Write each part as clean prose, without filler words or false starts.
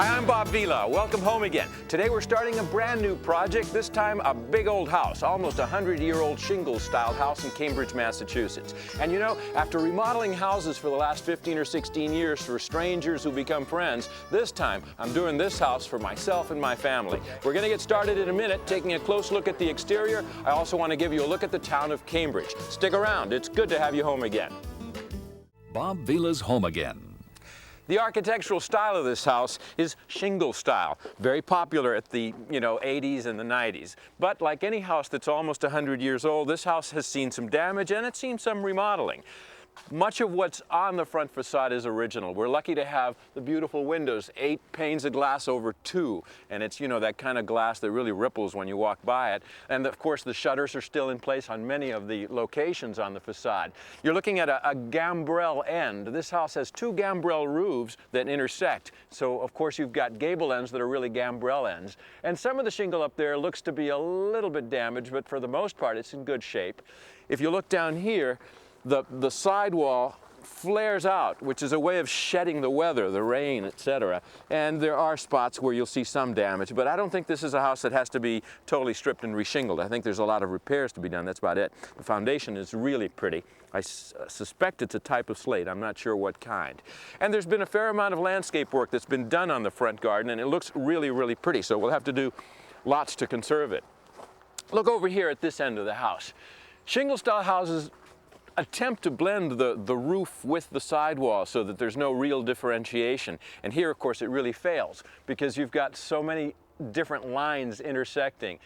Hi, I'm Bob Vila. Welcome home again. Today we're starting a brand new project, this time a big old house, almost a 100-year-old Shingle Style house in Cambridge, Massachusetts. And you know, after remodeling houses for the last 15 or 16 years for strangers who become friends, this time I'm doing this house for myself and my family. We're going to get started in a minute, taking a close look at the exterior. I also want to give you a look at the town of Cambridge. Stick around. It's good to have you home again. Bob Vila's home again. The architectural style of this house is Shingle Style, very popular at the 80s and the 90s. But like any house that's almost 100 years old, this house has seen some damage and it's seen some remodeling. Much of what's on the front facade is original. We're lucky to have the beautiful windows, 8 panes of glass over 2, and it's, that kind of glass that really ripples when you walk by it. And of course the shutters are still in place on many of the locations on the facade. You're looking at a gambrel end. This house has 2 gambrel roofs that intersect, so of course you've got gable ends that are really gambrel ends. And some of the shingle up there looks to be a little bit damaged, but for the most part it's in good shape. If you look down here, the sidewall flares out, which is a way of shedding the weather, the rain, etc. And there are spots where you'll see some damage, but I don't think this is a house that has to be totally stripped and reshingled. I think there's a lot of repairs to be done. That's about it. The foundation is really pretty. I suspect it's a type of slate. I'm not sure what kind. And there's been a fair amount of landscape work that's been done on the front garden, and it looks really, really pretty. So we'll have to do lots to conserve it. Look over here at this end of the house. Shingle style houses attempt to blend the roof with the sidewall so that there's no real differentiation. And here, of course, it really fails because you've got so many different lines intersecting.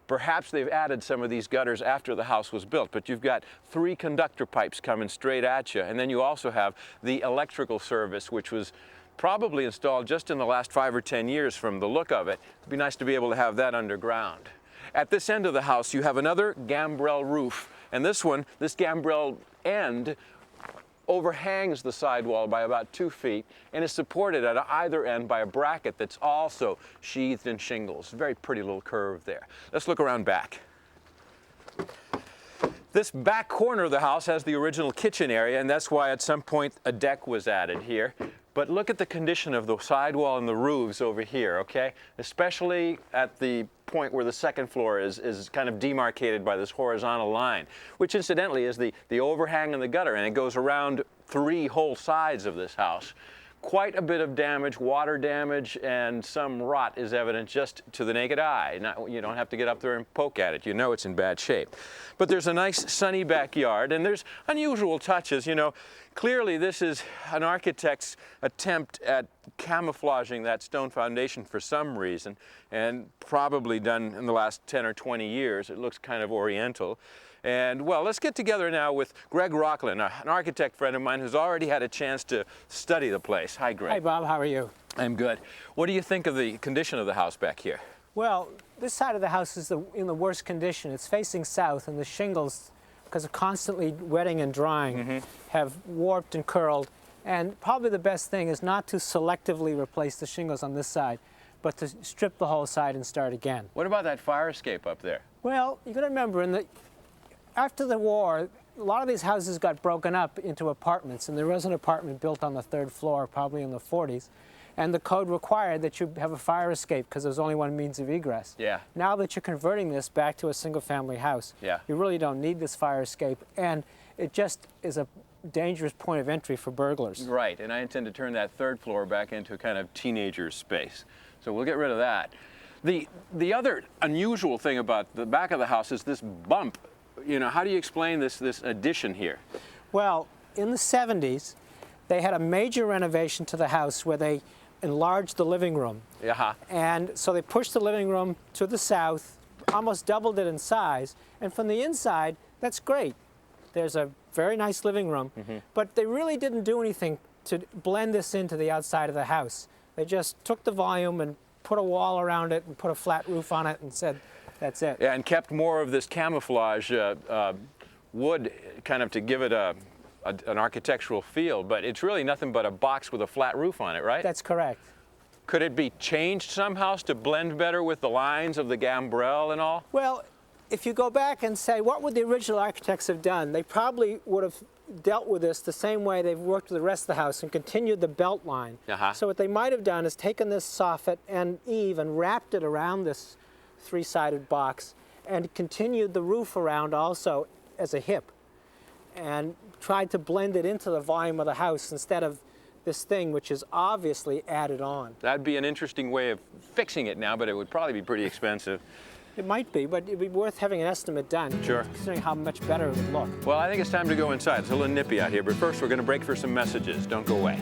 Perhaps they've added some of these gutters after the house was built, but you've got 3 conductor pipes coming straight at you. And then you also have the electrical service, which was probably installed just in the last 5 or 10 years from the look of it. It'd be nice to be able to have that underground. At this end of the house, you have another gambrel roof. And this gambrel end overhangs the sidewall by about 2 feet and is supported at either end by a bracket that's also sheathed in shingles. Very pretty little curve there. Let's look around back. This back corner of the house has the original kitchen area, and that's why at some point a deck was added here. But look at the condition of the sidewall and the roofs over here, okay? Especially at the point where the second floor is kind of demarcated by this horizontal line, which incidentally is the overhang and the gutter, and it goes around 3 whole sides of this house. Quite a bit of damage, water damage, and some rot is evident just to the naked eye. You don't have to get up there and poke at it. You know it's in bad shape. But there's a nice sunny backyard, and there's unusual touches. Clearly this is an architect's attempt at camouflaging that stone foundation for some reason, and probably done in the last 10 or 20 years. It looks kind of oriental. And well, let's get together now with Greg Rocklin, an architect friend of mine who's already had a chance to study the place. Hi, Greg. Hi, Bob. How are you? I'm good. What do you think of the condition of the house back here? Well, this side of the house is in the worst condition. It's facing south, and the shingles, because of constantly wetting and drying, have warped and curled. And probably the best thing is not to selectively replace the shingles on this side, but to strip the whole side and start again. What about that fire escape up there? Well, you got to remember, after the war, a lot of these houses got broken up into apartments, and there was an apartment built on the 3rd floor, probably in the 40s, and the code required that you have a fire escape because there was only one means of egress. Yeah. Now that you're converting this back to a single-family house, you really don't need this fire escape, and it just is a dangerous point of entry for burglars. Right, and I intend to turn that 3rd floor back into a kind of teenager's space, so we'll get rid of that. The other unusual thing about the back of the house is this bump. How do you explain this addition here? Well, in the 70s, they had a major renovation to the house where they enlarged the living room. And so they pushed the living room to the south, almost doubled it in size, and from the inside, that's great. There's a very nice living room, but they really didn't do anything to blend this into the outside of the house. They just took the volume and put a wall around it and put a flat roof on it and said, that's it. Yeah, and kept more of this camouflage wood kind of to give it an architectural feel, but it's really nothing but a box with a flat roof on it, right? That's correct. Could it be changed somehow to blend better with the lines of the gambrel and all? Well, if you go back and say, what would the original architects have done? They probably would have dealt with this the same way they've worked with the rest of the house and continued the belt line. So what they might have done is taken this soffit and eave and wrapped it around this three-sided box and continued the roof around also as a hip and tried to blend it into the volume of the house instead of this thing which is obviously added on. That'd be an interesting way of fixing it now, but it would probably be pretty expensive. It might be, but it'd be worth having an estimate done. Sure. Considering how much better it would look. Well, I think it's time to go inside. It's a little nippy out here, but first we're going to break for some messages. Don't go away.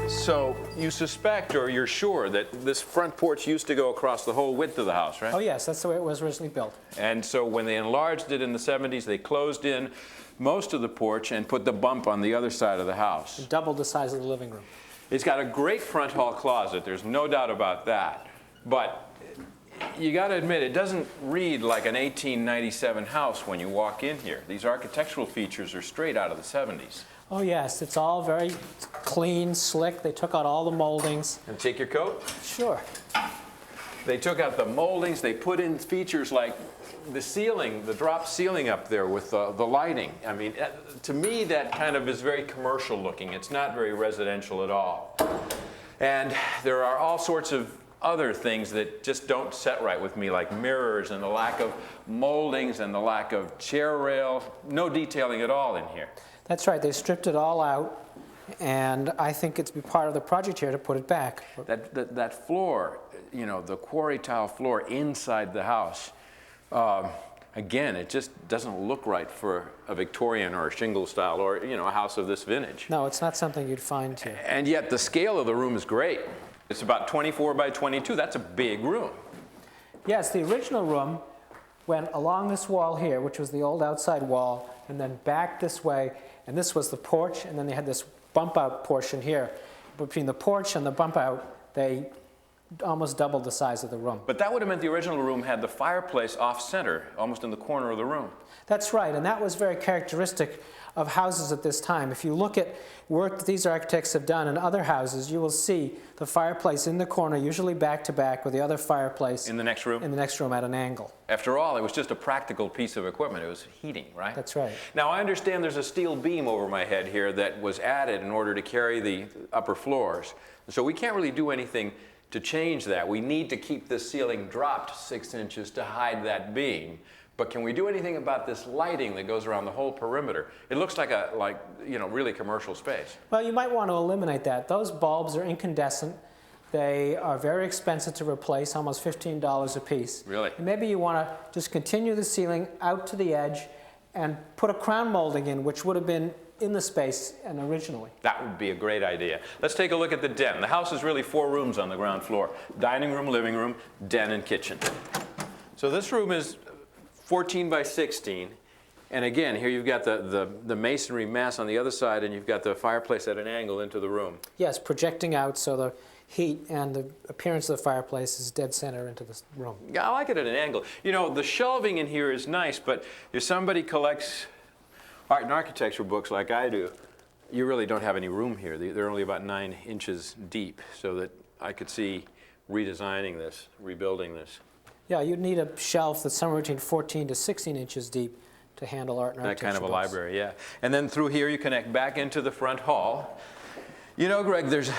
So you suspect, or you're sure, that this front porch used to go across the whole width of the house, right? Oh yes, that's the way it was originally built. And so when they enlarged it in the 70s, they closed in most of the porch and put the bump on the other side of the house. It doubled the size of the living room. It's got a great front hall closet, there's no doubt about that. But you got to admit, it doesn't read like an 1897 house when you walk in here. These architectural features are straight out of the 70s. Oh yes, it's all very clean, slick. They took out all the moldings. And take your coat? Sure. They took out the moldings, they put in features like the ceiling, the drop ceiling up there with the lighting. I mean, to me that kind of is very commercial looking. It's not very residential at all. And there are all sorts of other things that just don't set right with me, like mirrors and the lack of moldings and the lack of chair rail. No detailing at all in here. That's right, they stripped it all out, and I think it's be part of the project here to put it back. That floor, you know, the quarry tile floor inside the house, again, it just doesn't look right for a Victorian or a shingle style or, you know, a house of this vintage. No, it's not something you'd find here. And yet the scale of the room is great. It's about 24 by 22. That's a big room. Yes, the original room went along this wall here, which was the old outside wall, and then back this way, and this was the porch, and then they had this bump out portion here. Between the porch and the bump out, they almost doubled the size of the room. But that would have meant the original room had the fireplace off center, almost in the corner of the room. That's right, and that was very characteristic of houses at this time. If you look at work that these architects have done in other houses, you will see the fireplace in the corner, usually back to back with the other fireplace in the next room? In the next room at an angle. After all, it was just a practical piece of equipment. It was heating, right? That's right. Now, I understand there's a steel beam over my head here that was added in order to carry the upper floors. So we can't really do anything to change that. We need to keep this ceiling dropped 6 inches to hide that beam. But can we do anything about this lighting that goes around the whole perimeter? It looks like really commercial space. Well, you might want to eliminate that. Those bulbs are incandescent. They are very expensive to replace, almost $15 a piece. Really? And maybe you want to just continue the ceiling out to the edge and put a crown molding in, which would have been in the space and originally. That would be a great idea. Let's take a look at the den. The house is really 4 rooms on the ground floor. Dining room, living room, den, and kitchen. So this room is 14 by 16. And again, here you've got the masonry mass on the other side, and you've got the fireplace at an angle into the room. Yes, projecting out so the heat and the appearance of the fireplace is dead center into this room. Yeah, I like it at an angle. You know, the shelving in here is nice, but if somebody collects art and architecture books like I do, you really don't have any room here. They're only about 9 inches deep, so that I could see redesigning this, rebuilding this. Yeah, you'd need a shelf that's somewhere between 14 to 16 inches deep to handle art and architecture books. That kind of a books. library, yeah. And then through here you connect back into the front hall. You know, Greg, there's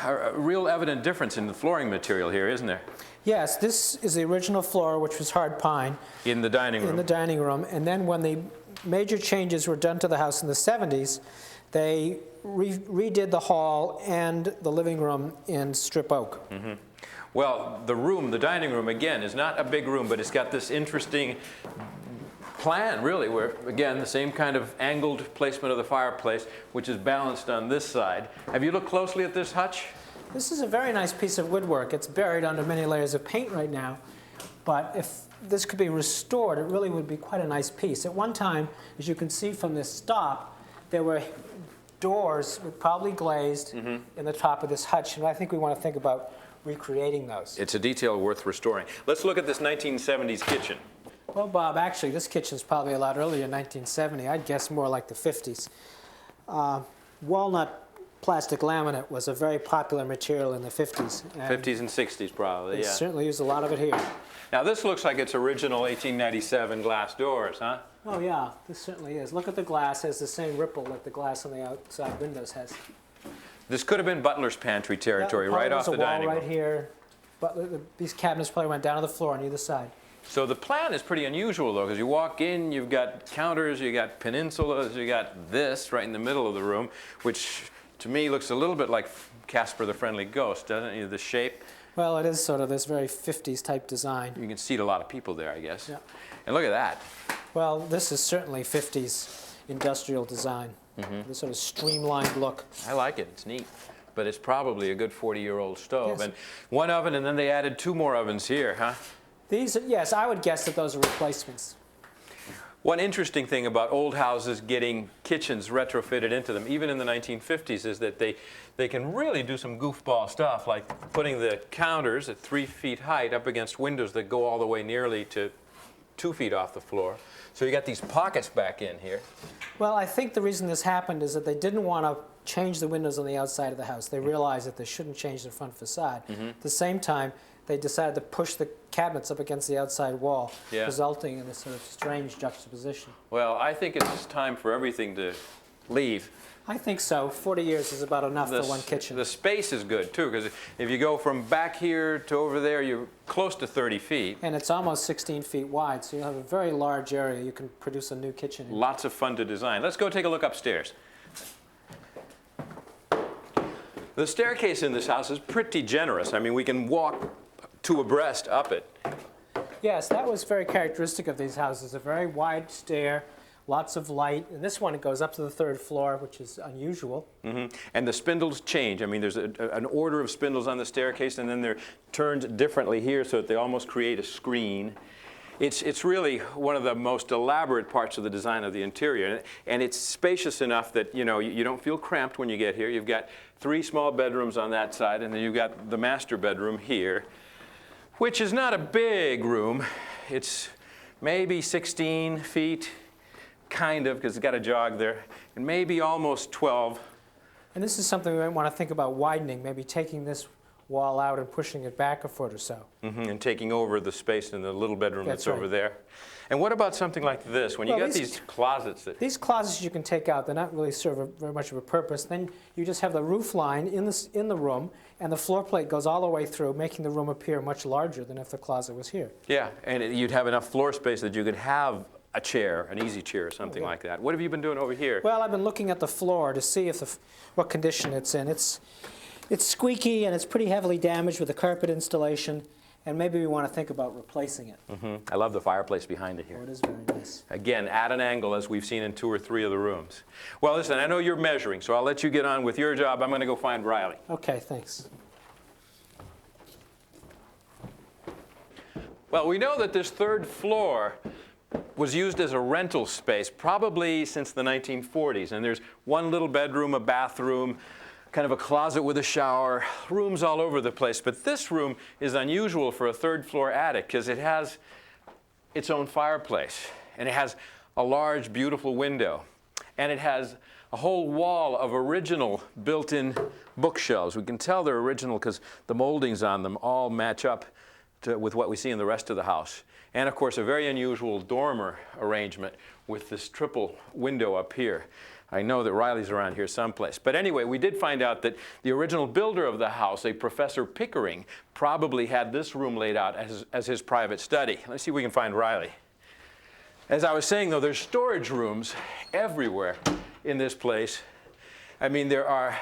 a real evident difference in the flooring material here, isn't there? Yes, this is the original floor, which was hard pine. In the dining room. In the dining room. And then when the major changes were done to the house in the 70s, they redid the hall and the living room in strip oak. Mm-hmm. Well, the dining room, again, is not a big room, but it's got this interesting plan, really, where, again, the same kind of angled placement of the fireplace, which is balanced on this side. Have you looked closely at this hutch? This is a very nice piece of woodwork. It's buried under many layers of paint right now, but if this could be restored, it really would be quite a nice piece. At one time, as you can see from this stop, there were doors, probably glazed, in the top of this hutch, and I think we want to think about recreating those. It's a detail worth restoring. Let's look at this 1970s kitchen. Well, Bob, actually, this kitchen's probably a lot earlier, 1970. I'd guess more like the 50s. Walnut plastic laminate was a very popular material in the 50s. 50s and 60s probably, They yeah. certainly used a lot of it here. Now this looks like it's original 1897 glass doors, huh? Oh yeah, this certainly is. Look at the glass, has the same ripple that the glass on the outside windows has. This could have been butler's pantry territory, right off the dining room. There's a wall right here. But these cabinets probably went down to the floor on either side. So the plan is pretty unusual though, because you walk in, you've got counters, you got peninsulas, you got this right in the middle of the room, which to me looks a little bit like Casper the Friendly Ghost, doesn't it? The shape. Well, it is sort of this very 50s type design. You can seat a lot of people there, I guess. Yeah. And look at that. Well, this is certainly 50s industrial design. This sort of streamlined look. I like it, it's neat. But it's probably a good 40-year-old stove. Yes. And one oven, and then they added 2 more ovens here, huh? These, yes, I would guess that those are replacements. One interesting thing about old houses getting kitchens retrofitted into them, even in the 1950s, is that they can really do some goofball stuff, like putting the counters at 3 feet height up against windows that go all the way nearly to 2 feet off the floor. So you got these pockets back in here. Well, I think the reason this happened is that they didn't want to change the windows on the outside of the house. They realized that they shouldn't change the front facade. At the same time, they decided to push the cabinets up against the outside wall, resulting in this sort of strange juxtaposition. Well, I think it's time for everything to leave. I think so. 40 years is about enough for one kitchen. The space is good, too, because if you go from back here to over there, you're close to 30 feet. And it's almost 16 feet wide, so you have a very large area you can produce a new kitchen in. Lots of fun to design. Let's go take a look upstairs. The staircase in this house is pretty generous. I mean, we can walk 2 abreast up it. Yes, that was very characteristic of these houses. A very wide stair, lots of light. And this one, it goes up to the 3rd floor, which is unusual. And the spindles change. I mean, there's an order of spindles on the staircase, and then they're turned differently here so that they almost create a screen. It's really one of the most elaborate parts of the design of the interior. And it's spacious enough that, you know, you don't feel cramped when you get here. You've got 3 small bedrooms on that side, and then you've got the master bedroom here, which is not a big room. It's maybe 16 feet, kind of, because it's got a jog there, and maybe almost 12. And this is something we might want to think about widening, maybe taking this wall out and pushing it back a foot or so. And taking over the space in the little bedroom that's right. over there. And what about something like this? When you got these closets that... These closets you can take out. They're not really serve very much of a purpose. Then you just have the roof line in the room, and the floor plate goes all the way through, making the room appear much larger than if the closet was here. Yeah, and you'd have enough floor space that you could have a chair, an easy chair or something like that. What have you been doing over here? Well, I've been looking at the floor to see if what condition it's in. It's squeaky and it's pretty heavily damaged with the carpet installation, and maybe we want to think about replacing it. I love the fireplace behind it here. Oh, it is very nice. Again, at an angle, as we've seen in 2 or 3 of the rooms. Well, listen, I know you're measuring, so I'll let you get on with your job. I'm going to go find Riley. Okay, thanks. Well, we know that this 3rd floor was used as a rental space probably since the 1940s, and there's 1 little bedroom, a bathroom, kind of a closet with a shower, rooms all over the place. But this room is unusual for a 3rd floor attic because it has its own fireplace, and it has a large, beautiful window, and it has a whole wall of original built-in bookshelves. We can tell they're original because the moldings on them all match up with what we see in the rest of the house. And of course, a very unusual dormer arrangement with this triple window up here. I know that Riley's around here someplace. But anyway, we did find out that the original builder of the house, a Professor Pickering, probably had this room laid out as his private study. Let's see if we can find Riley. As I was saying, though, there's storage rooms everywhere in this place. I mean, there are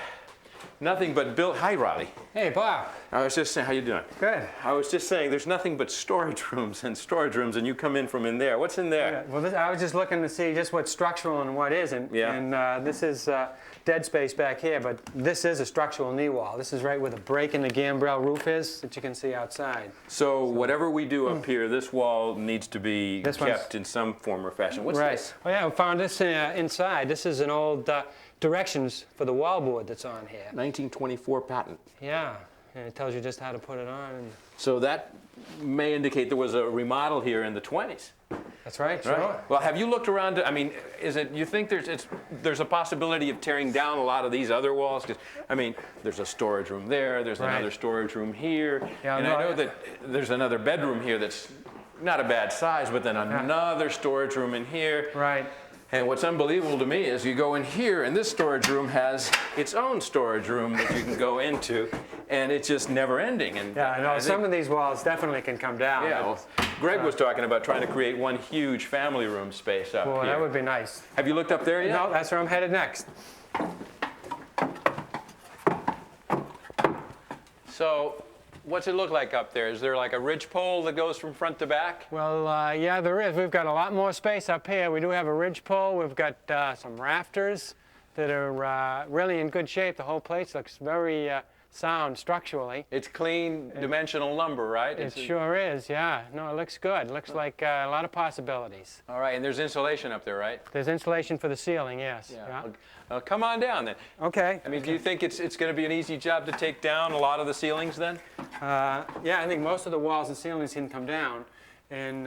nothing but built... Hi, Riley. Hey, Bob. I was just saying, how you doing? Good. I was just saying, there's nothing but storage rooms, and you come in from in there. What's in there? Yeah, well, I was just looking to see just what's structural and what isn't. Yeah. And this is dead space back here, but this is a structural knee wall. This is right where the break in the gambrel roof is that you can see outside. So whatever we do up here, this wall needs to be kept in some form or fashion. What's this? Oh, yeah, we found this inside. This is an old directions for the wallboard that's on here. 1924 patent. Yeah, and it tells you just how to put it on. So that may indicate there was a remodel here in the 20s. That's right, sure. Right. Well, have you looked around? I mean, you think there's a possibility of tearing down a lot of these other walls? 'Cause, I mean, there's a storage room there. There's another storage room here, yeah, and I know that there's another bedroom here that's not a bad size, but then another storage room in here. Right. And what's unbelievable to me is you go in here, and this storage room has its own storage room that you can go into, and it's just never ending. And yeah, no, some of these walls definitely can come down. Yeah, well, Greg was talking about trying to create one huge family room space up here. That would be nice. Have you looked up there yet? No, that's where I'm headed next. So, what's it look like up there? Is there like a ridge pole that goes from front to back? Well, yeah, there is. We've got a lot more space up here. We do have a ridge pole. We've got some rafters that are really in good shape. The whole place looks very sound structurally. It's clean, dimensional lumber, right? It sure is, yeah. No, it looks good. It looks like a lot of possibilities. All right, and there's insulation up there, right? There's insulation for the ceiling, yes. Yeah. Well, come on down then. Okay. I mean, do you think it's going to be an easy job to take down a lot of the ceilings then? Yeah, I think most of the walls and ceilings can come down. And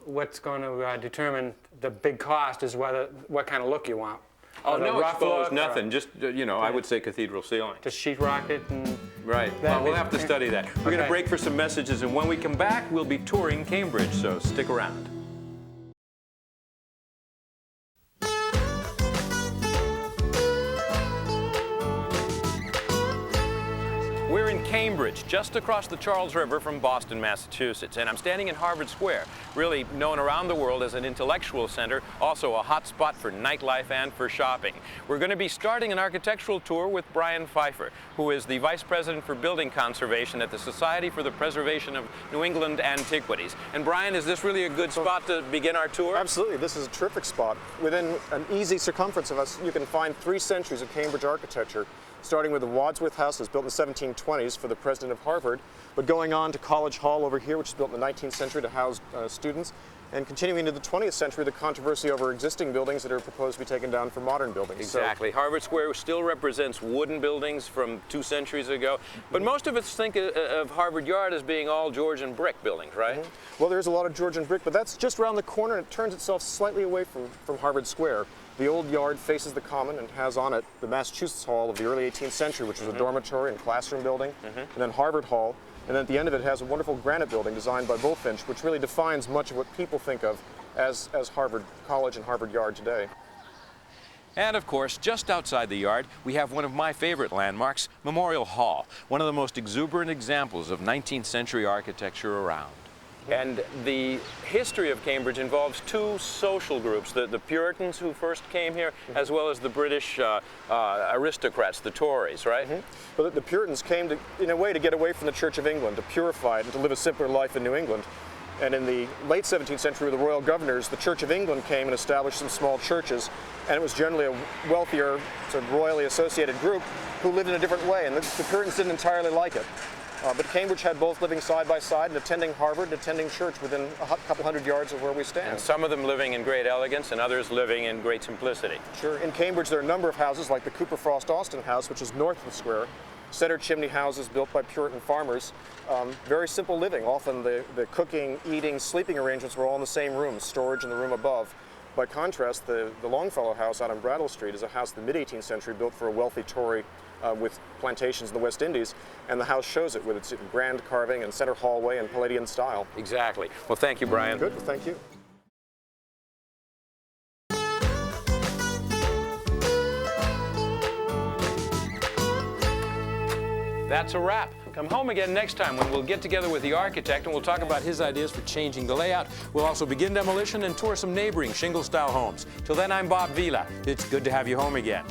what's going to determine the big cost is what kind of look you want. Oh, no exposed, nothing. Just, you know, I would say cathedral ceiling. Just sheetrock it and... Right. Well, we'll have to study that. We're going to break for some messages, and when we come back, we'll be touring Cambridge, so stick around. We're in Cambridge, just across the Charles River from Boston, Massachusetts, and I'm standing in Harvard Square, really known around the world as an intellectual center, also a hot spot for nightlife and for shopping. We're going to be starting an architectural tour with Brian Pfeiffer, who is the Vice President for Building Conservation at the Society for the Preservation of New England Antiquities. And Brian, is this really a good spot to begin our tour? Absolutely, this is a terrific spot. Within an easy circumference of us, you can find 3 centuries of Cambridge architecture, starting with the Wadsworth House, that was built in the 1720s for the president of Harvard, but going on to College Hall over here, which was built in the 19th century to house students, and continuing into the 20th century, the controversy over existing buildings that are proposed to be taken down for modern buildings. Exactly. So, Harvard Square still represents wooden buildings from 2 centuries ago, but most of us think of Harvard Yard as being all Georgian brick buildings, right? Well, there's a lot of Georgian brick, but that's just around the corner, and it turns itself slightly away from Harvard Square. The old yard faces the common and has on it the Massachusetts Hall of the early 18th century, which was a dormitory and classroom building, and then Harvard Hall. And then at the end of it has a wonderful granite building designed by Bulfinch, which really defines much of what people think of as Harvard College and Harvard Yard today. And of course, just outside the yard, we have one of my favorite landmarks, Memorial Hall, one of the most exuberant examples of 19th century architecture around. And the history of Cambridge involves 2 social groups, the Puritans who first came here, as well as the British aristocrats, the Tories, right? Well, the Puritans came, in a way, to get away from the Church of England, to purify it and to live a simpler life in New England. And in the late 17th century, with the royal governors, the Church of England came and established some small churches, and it was generally a wealthier, sort of royally associated group who lived in a different way, and the Puritans didn't entirely like it. But Cambridge had both living side by side and attending Harvard and attending church within a couple hundred yards of where we stand. And some of them living in great elegance and others living in great simplicity. Sure. In Cambridge there are a number of houses like the Cooper Frost Austin House, which is north of the square. Center chimney houses built by Puritan farmers. Very simple living. Often the cooking, eating, sleeping arrangements were all in the same room, storage in the room above. By contrast, the Longfellow House out on Brattle Street is a house in the mid-18th century built for a wealthy Tory with plantations in the West Indies, and the house shows it with its grand carving and center hallway and Palladian style. Exactly. Well, thank you, Brian. Good. Well, thank you. That's a wrap. Come home again next time when we'll get together with the architect and we'll talk about his ideas for changing the layout. We'll also begin demolition and tour some neighboring Shingle Style homes. Till then, I'm Bob Vila. It's good to have you home again.